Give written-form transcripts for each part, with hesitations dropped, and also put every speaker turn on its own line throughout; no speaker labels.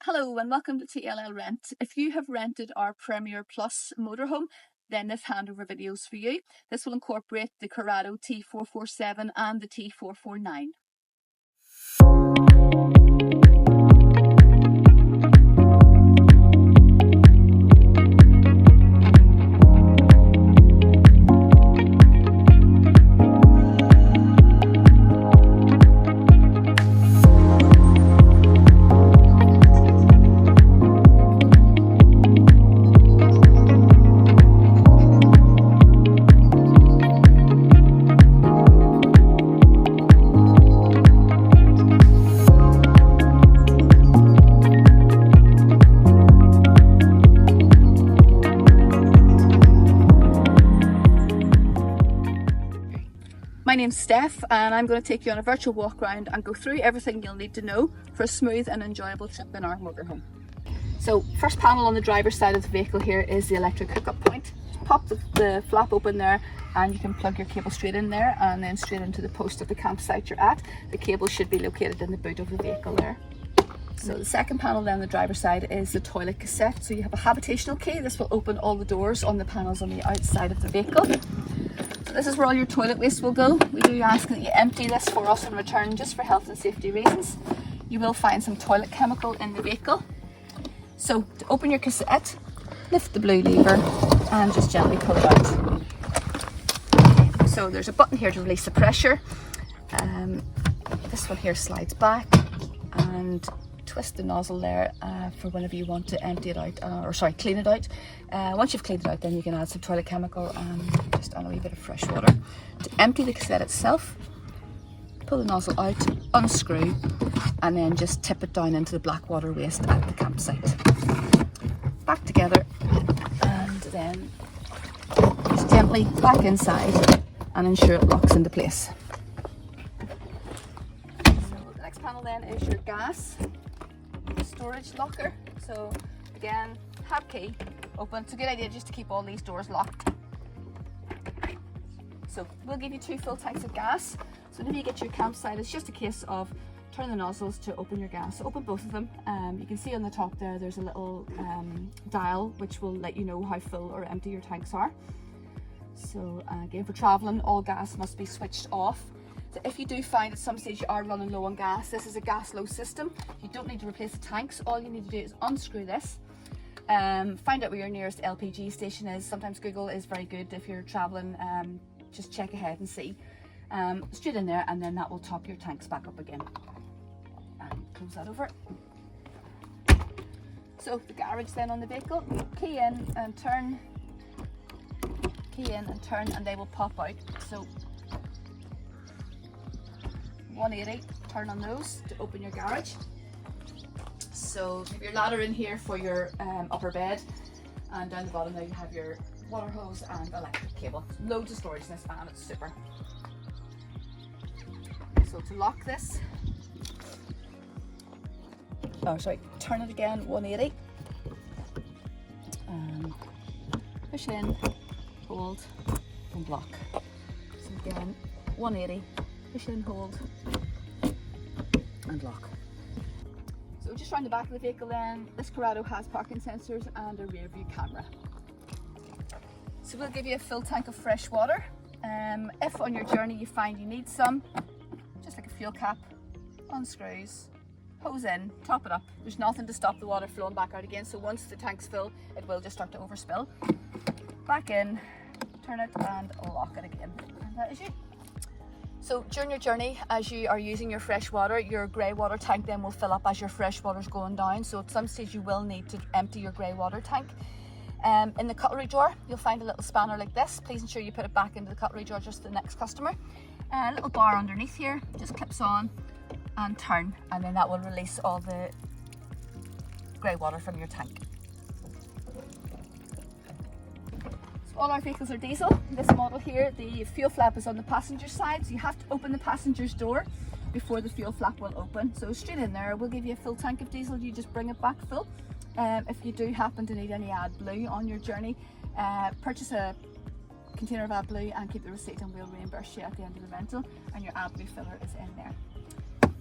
Hello and welcome to TLL Rent. If you have rented our Premier Plus motorhome, then this handover video is for you. This will incorporate the Carado T447 and the T449. My name's Steph and I'm going to take you on a virtual walk around and go through everything you'll need to know for a smooth and enjoyable trip in our motorhome. So first panel on the driver's side of the vehicle here is the electric hookup point. Pop the flap open there and you can plug your cable straight in there and then straight into the post of the campsite you're at. The cable should be located in the boot of the vehicle there. So the second panel then on the driver's side is the toilet cassette. So you have a habitational key. This will open all the doors on the panels on the outside of the vehicle. So this is where all your toilet waste will go. We do ask that you empty this for us in return just for health and safety reasons. You will find some toilet chemical in the vehicle. So to open your cassette, lift the blue lever and just gently pull it out. So there's a button here to release the pressure. This one here slides back and twist the nozzle there for whenever you want to empty it out, clean it out. Once you've cleaned it out, then you can add some toilet chemical and just add a wee bit of fresh water. To empty the cassette itself, pull the nozzle out, unscrew, and then just tip it down into the black water waste at the campsite. Back together, and then just gently back inside and ensure it locks into place. So the next panel then is your gas storage locker. So again, have key, open. It's a good idea just to keep all these doors locked. So we'll give you 2 full tanks of gas. So whenever you get to your campsite, it's just a case of turn the nozzles to open your gas. So open both of them. You can see on the top there's a little dial which will let you know how full or empty your tanks are. So again, for traveling, all gas must be switched off. So if you do find at some stage you are running low on gas, this is a gas low system. You don't need to replace the tanks. All you need to do is unscrew this. Find out where your nearest LPG station is. Sometimes Google is very good if you're traveling. Just check ahead and see. Straight in there, and then that will top your tanks back up again. And close that over. So the garage then on the vehicle, key in and turn, key in and turn, and they will pop out. So 180, turn on those to open your garage. So you have your ladder in here for your upper bed, and down the bottom there you have your water hose and electric cable. Loads of storage in this van, it's super. So to lock this, turn it again 180, push in, hold and lock. So again 180, push in, hold and lock. So just around the back of the vehicle then, this Carado has parking sensors and a rear view camera. So we'll give you a full tank of fresh water. If on your journey you find you need some, just like a fuel cap, unscrews, hose in, top it up. There's nothing to stop the water flowing back out again, so once the tank's full, it will just start to overspill. Back in, turn it and lock it again. And that is you. So during your journey, as you are using your fresh water, your grey water tank then will fill up as your fresh water's going down. So at some stage you will need to empty your grey water tank. In the cutlery drawer, you'll find a little spanner like this. Please ensure you put it back into the cutlery drawer just for the next customer. A little bar underneath here, just clips on and turn, and then that will release all the grey water from your tank. So all our vehicles are diesel. This model here, the fuel flap is on the passenger side, so you have to open the passenger's door before the fuel flap will open. So straight in there, we'll give you a full tank of diesel, you just bring it back full. If you do happen to need any AdBlue on your journey, purchase a container of AdBlue and keep the receipt, and we'll reimburse you at the end of the rental, and your AdBlue filler is in there.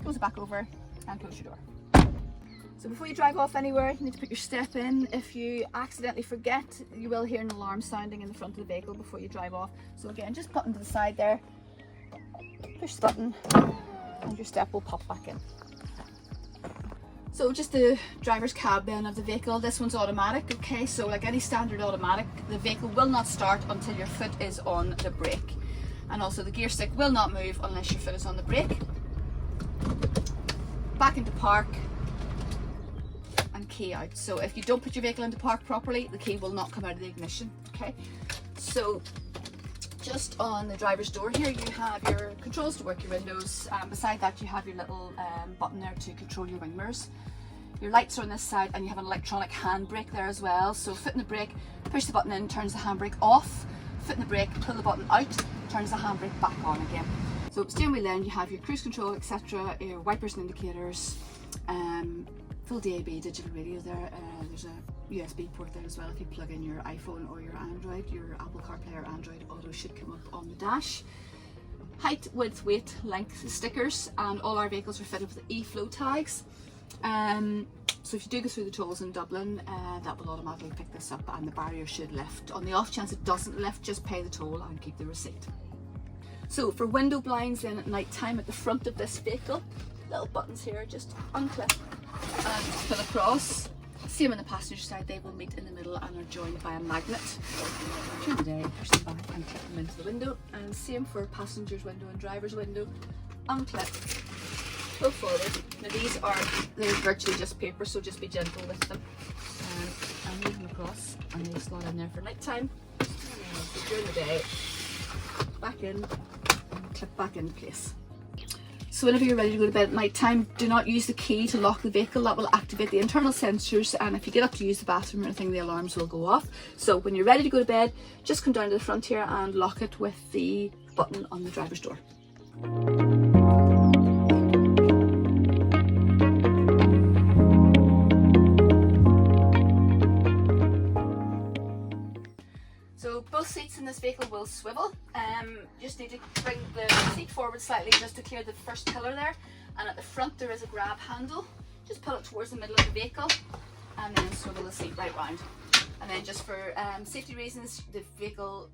Close it back over and close your door. So before you drive off anywhere, you need to put your step in. If you accidentally forget, you will hear an alarm sounding in the front of the vehicle before you drive off. So again, just put them to the side there, push the button, and your step will pop back in. So just the driver's cab then of the vehicle. This one's automatic, okay? So like any standard automatic, the vehicle will not start until your foot is on the brake. And also the gear stick will not move unless your foot is on the brake. Back into park and key out. So if you don't put your vehicle into park properly, the key will not come out of the ignition, okay? So just on the driver's door here, you have your controls to work your windows. Beside that, you have your little button there to control your wing mirrors. Your lights are on this side, and you have an electronic handbrake there as well. So foot in the brake, push the button in, turns the handbrake off. Foot in the brake, pull the button out, turns the handbrake back on again. So steering wheel then, you have your cruise control, etc., your wipers and indicators, full DAB digital radio there. There's a USB port there as well. If you plug in your iPhone or your Android, your Apple CarPlay or Android Auto should come up on the dash. Height, width, weight, length stickers, and all our vehicles are fitted with e-flow tags. So if you do go through the tolls in Dublin, that will automatically pick this up and the barrier should lift. On the off chance it doesn't lift, just pay the toll and keep the receipt. So for window blinds then at night time at the front of this vehicle, little buttons here, just unclip and pull across. Same on the passenger side, they will meet in the middle and are joined by a magnet. During the day, push them back and clip them into the window, and same for passenger's window and driver's window. Unclip, pull forward. Now they're virtually just paper, so just be gentle with them. And move them across, and they slot in there for night time. During the day, back in, and clip back into place. So whenever you're ready to go to bed at night time, do not use the key to lock the vehicle. That will activate the internal sensors, and if you get up to use the bathroom or anything, the alarms will go off. So when you're ready to go to bed, just come down to the front here and lock it with the button on the driver's door. So both seats in this vehicle will swivel. You just need to bring the seat forward slightly just to clear the first pillar there. And at the front there is a grab handle. Just pull it towards the middle of the vehicle and then swivel the seat right round. And then just for safety reasons, the vehicle,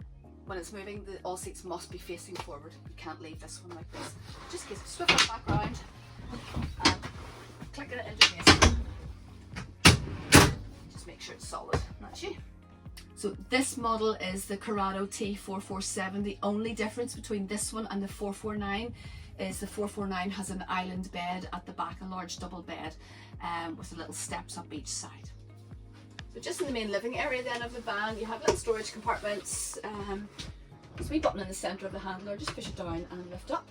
when it's moving, all seats must be facing forward. You can't leave this one like this. Just swivel it back round and click it into place. Just make sure it's solid, and that's you. So this model is the Carado T447. The only difference between this one and the 449 is the 449 has an island bed at the back, a large double bed with the little steps up each side. So just in the main living area then of the van, you have little storage compartments. There's a wee button in the centre of the handler, just push it down and lift up.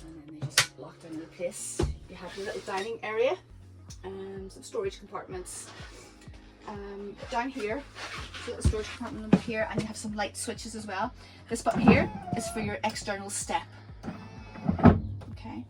And then they just lock down into place. You have your little dining area, some storage compartments. Down here, so little storage compartment over here, and you have some light switches as well. This button here is for your external step. Okay.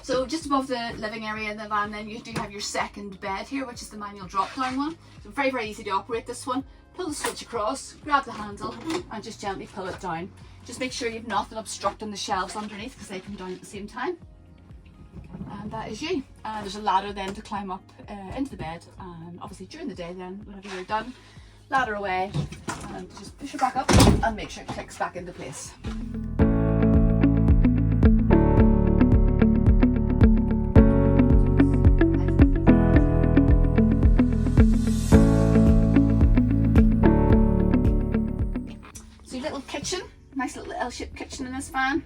So just above the living area in the van, then you do have your second bed here, which is the manual drop-down one. So very, very easy to operate this one. Pull the switch across, grab the handle, and just gently pull it down. Just make sure you've nothing obstructing the shelves underneath because they come down at the same time. And that is you. There's a ladder then to climb up into the bed, and obviously during the day then, whenever you're done, ladder away and just push it back up and make sure it clicks back into place. So your little kitchen. Nice little L-shaped kitchen in this van.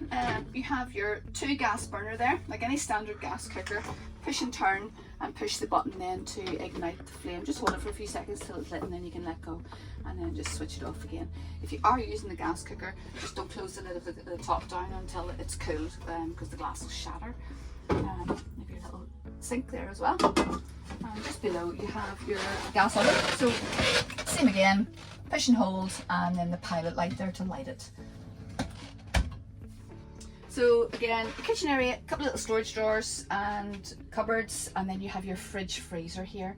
You have your 2 gas burner there, like any standard gas cooker. Push and turn and push the button then to ignite the flame. Just hold it for a few seconds till it's lit and then you can let go and then just switch it off again. If you are using the gas cooker, just don't close the lid of the top down until it's cooled because the glass will shatter. Maybe your little sink there as well. And just below you have your gas oven. So same again, push and hold, and then the pilot light there to light it. So again, the kitchen area, a couple of little storage drawers and cupboards, and then you have your fridge freezer here.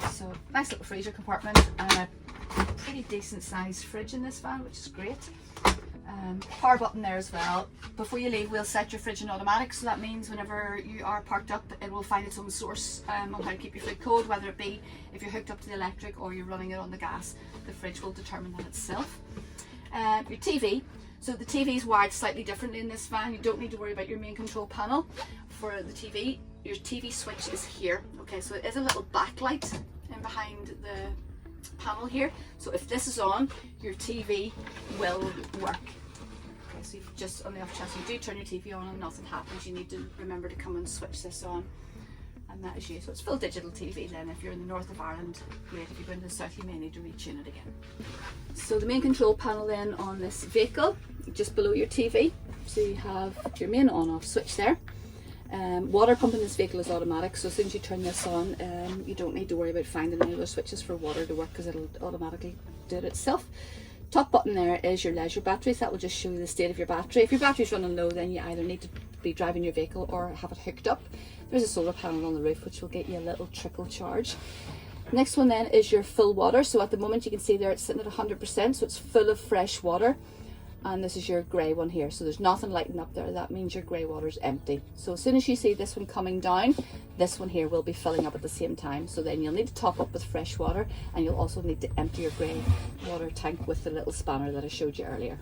So nice little freezer compartment and a pretty decent sized fridge in this van, which is great. Power button there as well. Before you leave, we'll set your fridge in automatic, so that means whenever you are parked up, it will find its own source on how to keep your food cold, whether it be if you're hooked up to the electric or you're running it on the gas. The fridge will determine that itself. Your TV. So the TV is wired slightly differently in this van. You don't need to worry about your main control panel for the TV. Your TV switch is here. Okay, so it is a little backlight in behind the panel here. So if this is on, your TV will work. Okay, so if just on the off chance you do turn your TV on and nothing happens, you need to remember to come and switch this on. And that is you. So it's full digital TV then. If you're in the north of Ireland, great. If you're going to the south, you may need to retune it again. So the main control panel then on this vehicle, just below your TV. So you have your main on-off switch there. Water pump in this vehicle is automatic, so as soon as you turn this on, you don't need to worry about finding any other switches for water to work because it'll automatically do it itself. Top button there is your leisure batteries. That will just show you the state of your battery. If your battery's running low, then you either need to be driving your vehicle or have it hooked up. There's a solar panel on the roof which will get you a little trickle charge. Next one then is your full water. So at the moment you can see there it's sitting at 100%, so it's full of fresh water. And this is your grey one here, so there's nothing lighting up there. That means your grey water's empty. So as soon as you see this one coming down, this one here will be filling up at the same time. So then you'll need to top up with fresh water, and you'll also need to empty your grey water tank with the little spanner that I showed you earlier.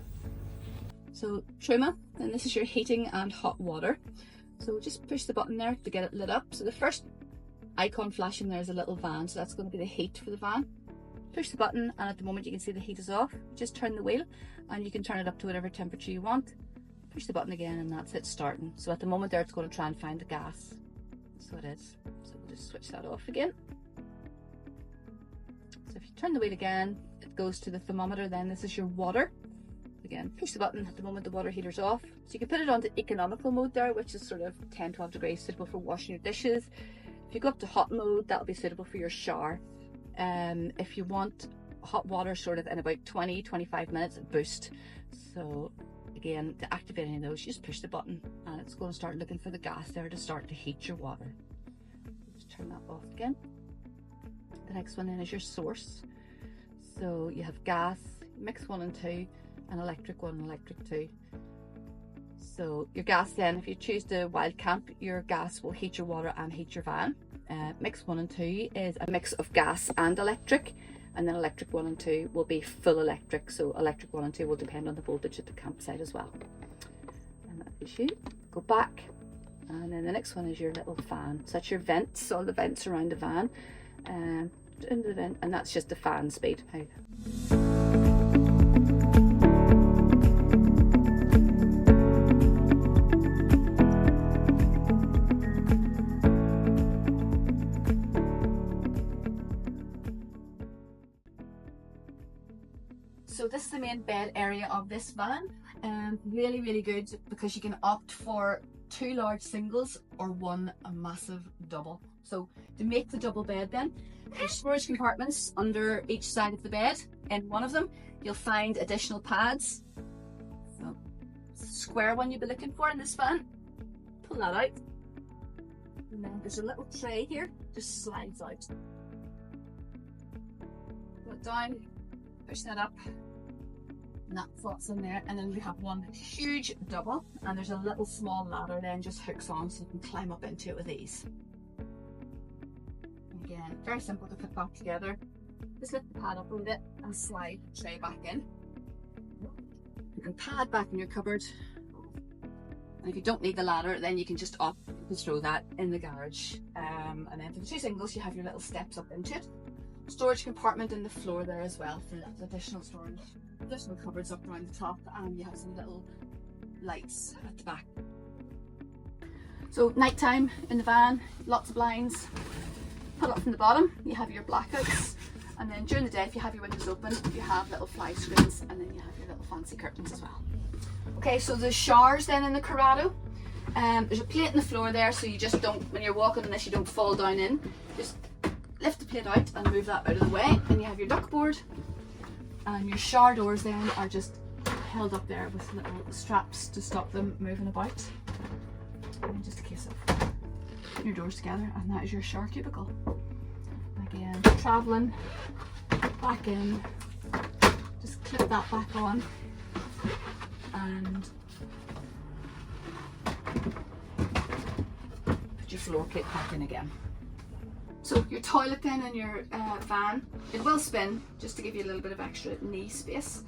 So Truma, and this is your heating and hot water. So just push the button there to get it lit up. So the first icon flashing there is a little van, so that's going to be the heat for the van. Push the button, and at the moment you can see the heat is off. Just turn the wheel and you can turn it up to whatever temperature you want. Push the button again and that's it starting. So at the moment there it's going to try and find the gas. So it is. So we'll just switch that off again. So if you turn the wheel again, it goes to the thermometer. Then this is your water. Again, push the button. At the moment the water heater's off. So you can put it onto economical mode there, which is sort of 10-12 degrees, suitable for washing your dishes. If you go up to hot mode, that'll be suitable for your shower. If you want hot water sort of in about 20-25 minutes, boost. So again, to activate any of those, you just push the button and it's going to start looking for the gas there to start to heat your water. Just turn that off again. The next one then is your source. So you have gas, mix 1 and 2, and electric 1 and electric 2. So your gas then, if you choose the wild camp, your gas will heat your water and heat your van. Mix 1 and 2 is a mix of gas and electric, and then electric 1 and 2 will be full electric. So electric 1 and 2 will depend on the voltage at the campsite as well. And that is you. Go back, and then the next one is your little fan. So that's your vents, all the vents around the van, into the vent, and that's just the fan speed. So this is the main bed area of this van. Really good because you can opt for 2 large singles or 1 massive double. So to make the double bed then, there's storage compartments under each side of the bed. In one of them you'll find additional pads. So square one you'll be looking for in this van. Pull that out. And then there's a little tray here, just slides out. Put it down, push that up. And that slots in there, and then we have one huge double, and there's a little small ladder then just hooks on so you can climb up into it with ease. Again, very simple to put back together. Just lift the pad up a little bit and slide the tray back in. You can pad back in your cupboard, and if you don't need the ladder then you can just opt to throw that in the garage. And then for the 2 singles you have your little steps up into it. Storage compartment in the floor there as well for additional storage. Additional cupboards up around the top, and you have some little lights at the back. So nighttime in the van, lots of blinds. Pull up from the bottom, you have your blackouts, and then during the day if you have your windows open you have little fly screens, and then you have your little fancy curtains as well. Okay, so the showers then in the Carado. There's a plate in the floor there, so you just don't, when you're walking on this, you don't fall down in. Just lift the plate out and move that out of the way. Then you have your duckboard, and your shower doors then are just held up there with little straps to stop them moving about. And just a case of putting your doors together, and that is your shower cubicle. Again, travelling back in, just clip that back on, and put your floor plate back in again. So your toilet then in your van, it will spin just to give you a little bit of extra knee space.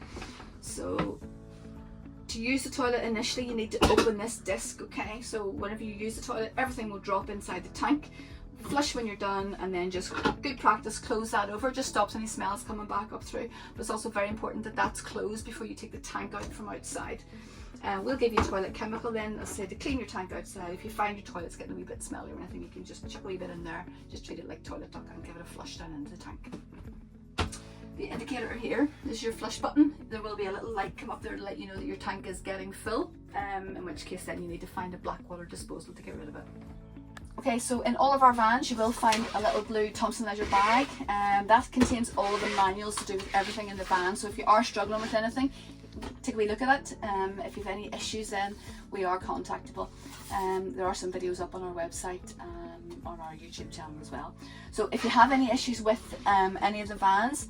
So to use the toilet initially, you need to open this disc, okay? So whenever you use the toilet, everything will drop inside the tank. Flush when you're done, and then just good practice, close that over. Just stops any smells coming back up through. But it's also very important that that's closed before you take the tank out from outside. We'll give you a toilet chemical then, as I say, to clean your tank outside. If you find your toilet's getting a wee bit smelly or anything, you can just chuck a wee bit in there. Just treat it like toilet duck and give it a flush down into the tank. The indicator here is your flush button. There will be a little light come up there to let you know that your tank is getting full, in which case then you need to find a black water disposal to get rid of it. Okay, so in all of our vans you will find a little blue Thompson leisure bag, and that contains all of the manuals to do with everything in the van. So if you are struggling with anything, take a wee look at it. If you have any issues, then we are contactable. There are some videos up on our website, on our YouTube channel as well. So if you have any issues with any of the vans,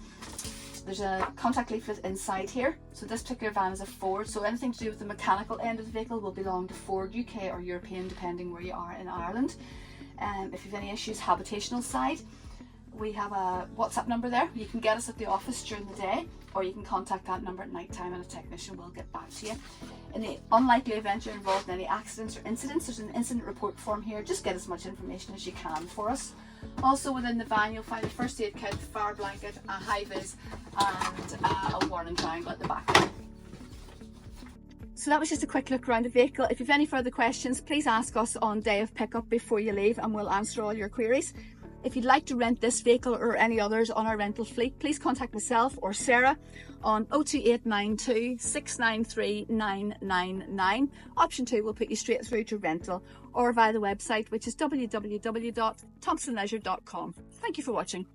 there's a contact leaflet inside here. So this particular van is a Ford, so anything to do with the mechanical end of the vehicle will belong to Ford UK or European, depending where you are in Ireland. If you have any issues habitational side, we have a WhatsApp number there. You can get us at the office during the day, or you can contact that number at night time and a technician will get back to you. In the unlikely event you're involved in any accidents or incidents, there's an incident report form here. Just get as much information as you can for us. Also within the van you'll find a first aid kit, fire blanket, a high vis and a warning triangle at the back there. So that was just a quick look around the vehicle. If you have any further questions, please ask us on day of pickup before you leave and we'll answer all your queries. If you'd like to rent this vehicle or any others on our rental fleet, please contact myself or Sarah on 02892 693 999. Option 2 will put you straight through to rental, or via the website, which is www.thompsonleisure.com. Thank you for watching.